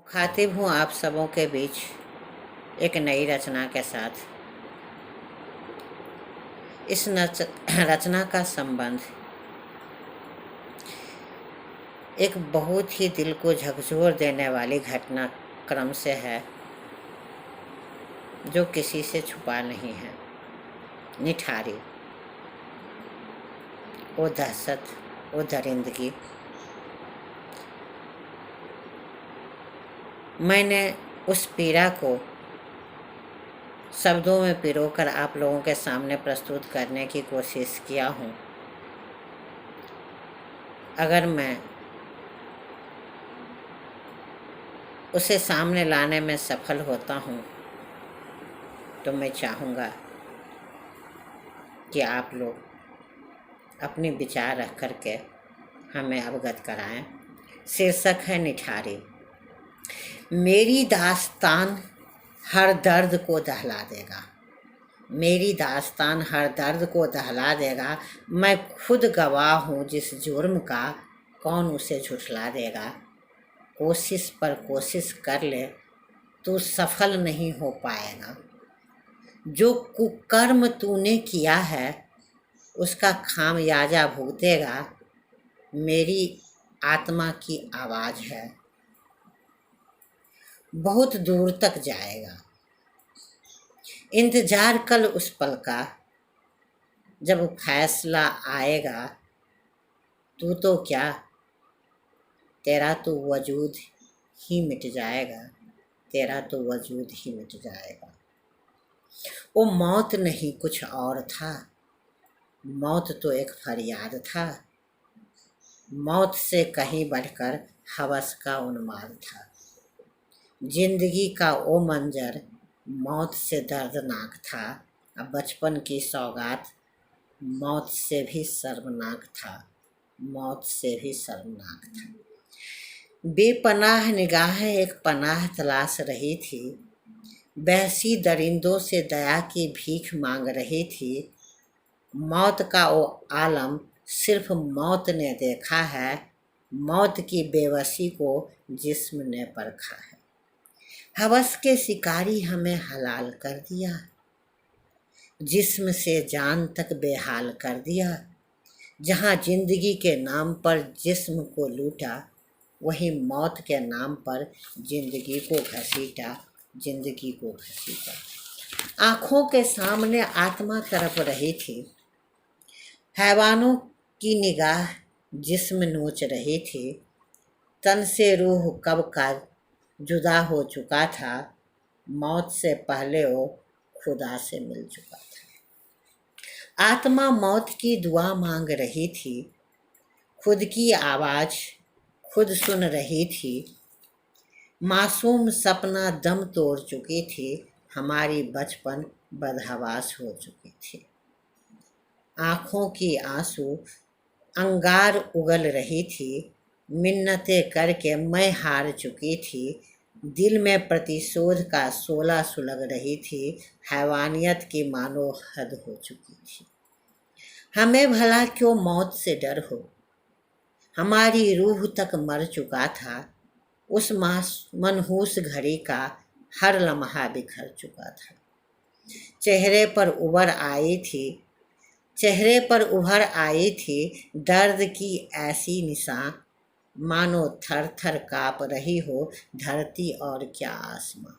मुखातिब हूँ आप सबों के बीच एक नई रचना के साथ। इस रचना का संबंध एक बहुत ही दिल को झकझोर देने वाली घटनाक्रम से है, जो किसी से छुपा नहीं है। निठारी, वो दहशत, वो दरिंदगी। मैंने उस पीड़ा को शब्दों में पिरोकर आप लोगों के सामने प्रस्तुत करने की कोशिश किया हूँ। अगर मैं उसे सामने लाने में सफल होता हूँ तो मैं चाहूँगा कि आप लोग अपने विचार रख कर के हमें अवगत कराएं। शीर्षक है निठारी। मेरी दास्तान हर दर्द को दहला देगा। मेरी दास्तान हर दर्द को दहला देगा। मैं खुद गवाह हूँ जिस जुर्म का, कौन उसे झुठला देगा। कोशिश पर कोशिश कर ले, तू सफल नहीं हो पाएगा। जो कुकर्म तूने किया है उसका खामियाजा भुगतेगा। मेरी आत्मा की आवाज़ है, बहुत दूर तक जाएगा। इंतजार कल उस पल का जब फैसला आएगा। तू तो क्या, तेरा तो वजूद ही मिट जाएगा। तेरा तो वजूद ही मिट जाएगा। वो मौत नहीं कुछ और था। मौत तो एक फरियाद था। मौत से कहीं बढ़कर हवस का उन्माद था। जिंदगी का वो मंजर मौत से दर्दनाक था। अब बचपन की सौगात मौत से भी शर्मनाक था। मौत से भी शर्मनाक था। बेपनाह निगाहें एक पनाह तलाश रही थी। बहसी दरिंदों से दया की भीख मांग रही थी। मौत का वो आलम सिर्फ मौत ने देखा है। मौत की बेबसी को जिस्म ने परखा है। हवस के शिकारी हमें हलाल कर दिया। जिस्म से जान तक बेहाल कर दिया। जहाँ जिंदगी के नाम पर जिस्म को लूटा, वहीं मौत के नाम पर जिंदगी को घसीटा। जिंदगी को घसीटा। आँखों के सामने आत्मा तड़प रही थी। हैवानों की निगाह जिस्म नोच रही थी। तन से रूह कब का जुदा हो चुका था। मौत से पहले वो खुदा से मिल चुका था। आत्मा मौत की दुआ मांग रही थी। खुद की आवाज़ खुद सुन रही थी। मासूम सपना दम तोड़ चुकी थी। हमारी बचपन बदहवास हो चुकी थी। आँखों की आंसू अंगार उगल रही थी। मिन्नतें करके मैं हार चुकी थी। दिल में प्रतिशोध का शोला सुलग रही थी। हैवानियत की मानो हद हो चुकी थी। हमें भला क्यों मौत से डर हो। हमारी रूह तक मर चुका था। उस मनहूस घड़ी का हर लम्हा बिखर चुका था। चेहरे पर उभर आई थी दर्द की ऐसी निशान, मानो थर थर काँप रही हो धरती और क्या आसमां।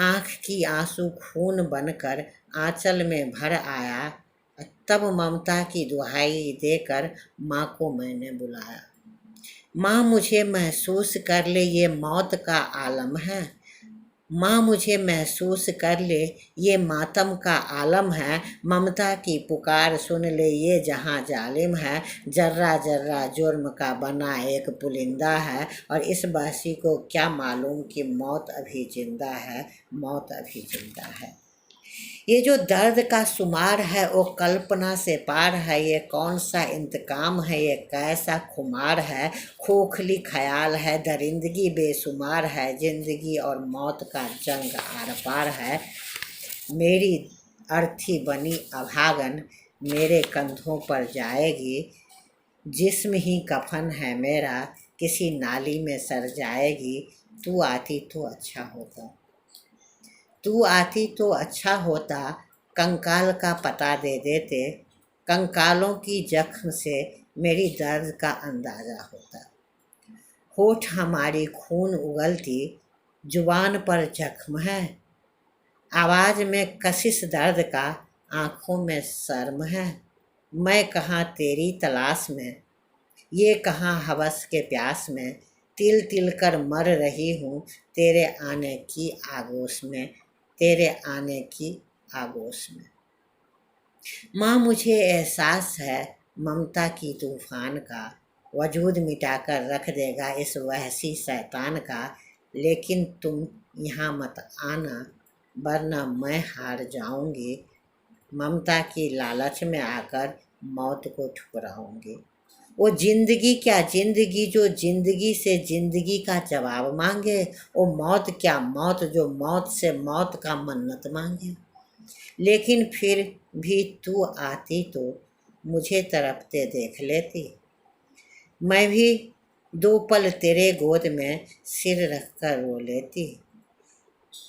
आँख की आंसू खून बनकर आंचल में भर आया। तब ममता की दुहाई देकर माँ को मैंने बुलाया। माँ मुझे महसूस कर ले, ये मौत का आलम है। माँ मुझे महसूस कर ले, ये मातम का आलम है। ममता की पुकार सुन ले, ये जहाँ जालिम है। जर्रा जर्रा जुर्म का बना एक पुलिंदा है। और इस बहसी को क्या मालूम कि मौत अभी जिंदा है। मौत अभी जिंदा है। ये जो दर्द का शुमार है वो कल्पना से पार है। ये कौन सा इंतकाम है, ये कैसा खुमार है। खोखली ख्याल है, दरिंदगी बेशुमार है। जिंदगी और मौत का जंग आर पार है। मेरी अर्थी बनी अभागन मेरे कंधों पर जाएगी। जिस्म ही कफन है मेरा, किसी नाली में सर जाएगी। तू आती तो अच्छा होता, तू आती तो अच्छा होता, कंकाल का पता दे देते, कंकालों की जख्म से मेरी दर्द का अंदाजा होता। होठ हमारी खून उगलती, जुबान पर जख्म है, आवाज में कशिश दर्द का, आंखों में शर्म है। मैं कहाँ तेरी तलाश में, ये कहाँ हवस के प्यास में, तिल तिल कर मर रही हूँ तेरे आने की आगोश में, तेरे आने की आगोश में। माँ मुझे एहसास है ममता की तूफान का, वजूद मिटाकर रख देगा इस वहशी शैतान का, लेकिन तुम यहाँ मत आना वरना मैं हार जाऊंगी, ममता की लालच में आकर मौत को ठुकराऊंगी। वो जिंदगी क्या जिंदगी जो जिंदगी से जिंदगी का जवाब मांगे, वो मौत क्या मौत जो मौत से मौत का मन्नत मांगे। लेकिन फिर भी तू आती तो मुझे तड़पते देख लेती, मैं भी दो पल तेरे गोद में सिर रख कर रो लेती।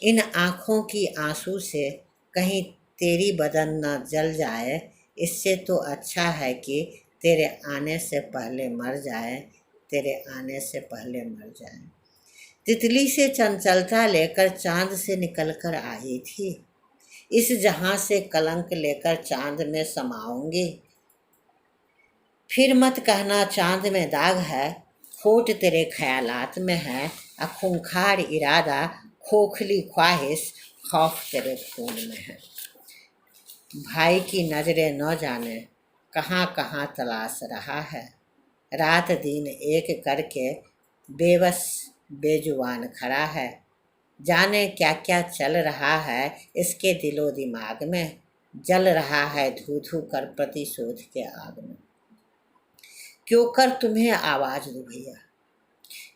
इन आँखों की आंसू से कहीं तेरी बदन न जल जाए, इससे तो अच्छा है कि तेरे आने से पहले मर जाए, तेरे आने से पहले मर जाए। तितली से चंचलता लेकर चांद से निकल कर आई थी, इस जहां से कलंक लेकर चांद में समाऊंगी। फिर मत कहना चांद में दाग है, खोट तेरे ख्यालात में है, खूंखार इरादा खोखली ख्वाहिश खौफ तेरे खून में है। भाई की नजरें न जाने कहाँ कहाँ तलाश रहा है, रात दिन एक करके बेबस बेजुबान खड़ा है, जाने क्या क्या चल रहा है इसके दिलो दिमाग में, जल रहा है धू धू कर प्रतिशोध के आग में। क्यों कर तुम्हें आवाज दूं भैया,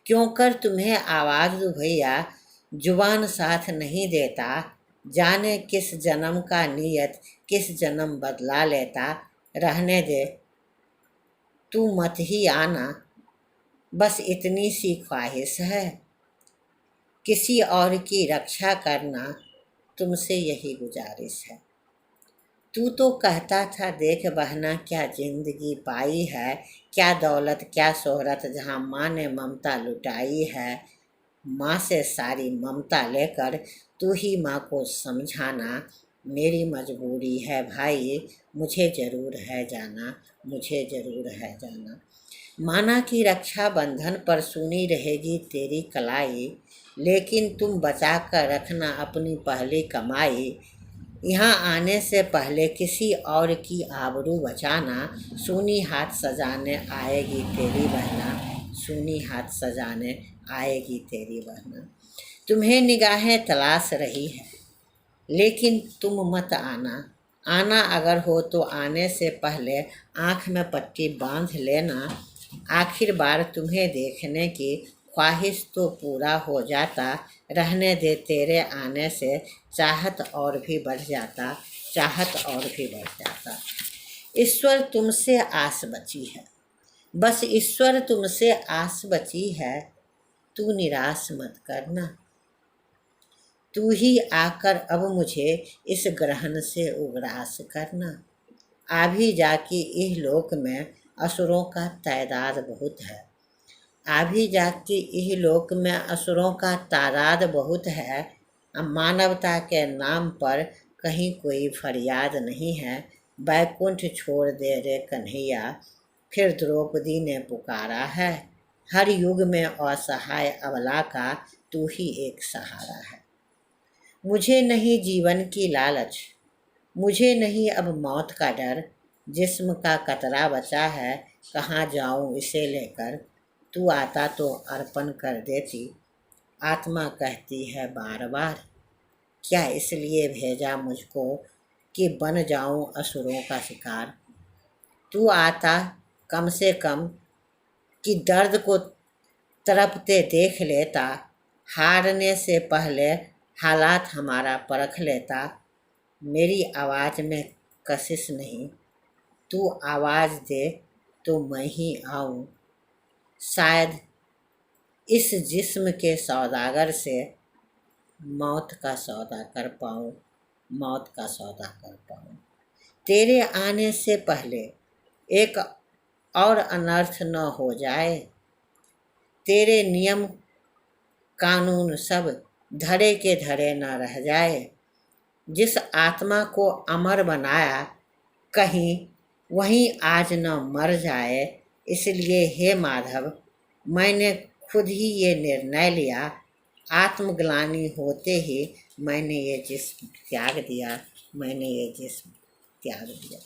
क्यों कर तुम्हें आवाज दूं भैया, जुबान साथ नहीं देता, जाने किस जन्म का नियत किस जन्म बदला लेता। रहने दे तू मत ही आना, बस इतनी सी ख्वाहिश है, किसी और की रक्षा करना तुमसे यही गुजारिश है। तू तो कहता था देख बहना क्या जिंदगी पाई है, क्या दौलत क्या शोहरत जहाँ माँ ने ममता लुटाई है। माँ से सारी ममता लेकर तू ही माँ को समझाना, मेरी मजबूरी है भाई, मुझे ज़रूर है जाना, मुझे ज़रूर है जाना। माना कि रक्षा बंधन पर सुनी रहेगी तेरी कलाई, लेकिन तुम बचा कर रखना अपनी पहली कमाई। यहाँ आने से पहले किसी और की आबरू बचाना, सूनी हाथ सजाने आएगी तेरी बहना, सूनी हाथ सजाने आएगी तेरी बहना। तुम्हें निगाहें तलाश रही है लेकिन तुम मत आना, आना अगर हो तो आने से पहले आँख में पट्टी बांध लेना। आखिर बार तुम्हें देखने की ख्वाहिश तो पूरा हो जाता, रहने दे तेरे आने से चाहत और भी बढ़ जाता, चाहत और भी बढ़ जाता। ईश्वर तुमसे आस बची है, बस ईश्वर तुमसे आस बची है, तू निराश मत करना। तू ही आकर अब मुझे इस ग्रहण से उग्रास करना। आ भी जाके इह लोक में असुरों का तादाद बहुत है, आ भी जाके इह लोक में असुरों का तादाद बहुत है। मानवता के नाम पर कहीं कोई फरियाद नहीं है, बैकुंठ छोड़ दे रे कन्हैया, फिर द्रौपदी ने पुकारा है। हर युग में असहाय अबला का तू ही एक सहारा है। मुझे नहीं जीवन की लालच, मुझे नहीं अब मौत का डर, जिस्म का कतरा बचा है, कहाँ जाऊं इसे लेकर। तू आता तो अर्पण कर देती, आत्मा कहती है बार बार, क्या इसलिए भेजा मुझको कि बन जाऊं असुरों का शिकार। तू आता कम से कम कि दर्द को तड़पते देख लेता, हारने से पहले हालात हमारा परख लेता। मेरी आवाज़ में कशिश नहीं, तू आवाज़ दे तो मैं ही आऊँ, शायद इस जिस्म के सौदागर से मौत का सौदा कर पाऊँ, मौत का सौदा कर पाऊँ। तेरे आने से पहले एक और अनर्थ न हो जाए, तेरे नियम कानून सब धरे के धरे न रह जाए। जिस आत्मा को अमर बनाया, कहीं वहीं आज न मर जाए। इसलिए हे माधव, मैंने खुद ही ये निर्णय लिया, आत्मग्लानि होते ही मैंने ये जिस्म त्याग दिया, मैंने ये जिस्म त्याग दिया।